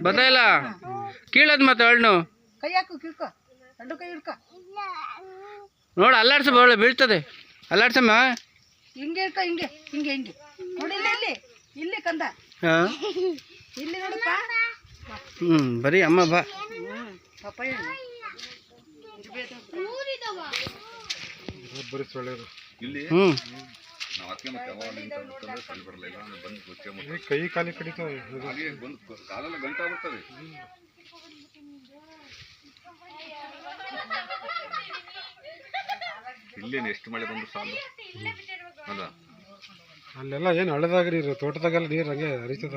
ಬತ್ತಾಯಿಲ್ಲ ಕೀಳದ್ ಮತ್ತೆ ಹಣ್ಣು ಕೈ ಹಾಕು ಕಿಳ್ಕೊ ಎರಡು ಕೈ ಹಿಡ್ಕೊ ನೋಡು ಅಲ್ಲಾಡ್ಸ ಬರಲ್ಲ ಬೀಳ್ತದೆ ಅಲ್ಲಾಡ್ಸಮ್ಮ ಹಿಂಗೆ ಹಿಡ್ಕೊ ಹಿಂಗೆ ಹಿಂಗೆ ಹಿಂಗೆ ನೋಡಿ ಇಲ್ಲಿ ಇಲ್ಲಿ ಇಲ್ಲಿ ಕಂದ ಹಾಂ ಇಲ್ಲಿ ನೋಡಪ್ಪ ಬರೀ ಅಮ್ಮ ಬಾ ಪಪ್ಪಾಯ ಕೈ ಕಾಲಿ ಕಡಿತಾವೆ ಇಲ್ಲೇನು ಎಷ್ಟು ಮಳೆ ಬಂದು ಸಾಲು ಅಲ್ಲ ಅಲ್ಲೆಲ್ಲ ಏನು ಹಳ್ಳದಾಗ ನೀರು ತೋಟದಾಗೆಲ್ಲ ನೀರು ಹಂಗೆ ಹರಿತದ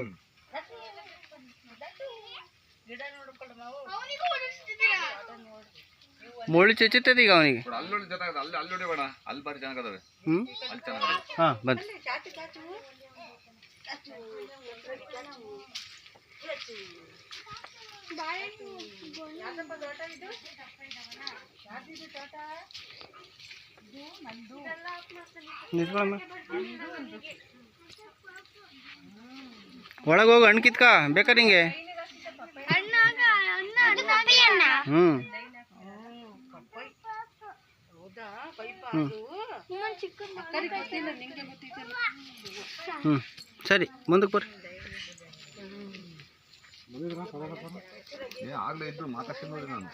ಮುಳ್ಳು ಚುಚ್ಚುತ್ತದೆ ಈಗ ಅವನಿಗೆ ಅಲ್ಲೊಳ್ಳೆ ಚೆನ್ನಾಗದ ಅಲ್ಲಿ ಅಲ್ಲೊಡೆ ಬೇಡ ಅಲ್ಲಿ ಬಾರಿ ಚೆನ್ನಾಗದಾವೆ ಅಲ್ಲಿ ಚೆನ್ನಾಗದ ಹಾಂ ಬಂದು ನಿಂತ್ಕೊಳಮ್ಮ ಒಳಗೆ ಹೋಗು ಹಣ್ಣು ಕಿತ್ಕ ಬೇಕಾ ನಿಂಗೆ ಸರಿ ಮುಂದಕ್ಕೆ ಬರ್ರಿ ಆಗ್ಲೇ ಇದ್ದು ಮಾತಾಡ್ತೀನಿ ನೋಡಿ ನಾನು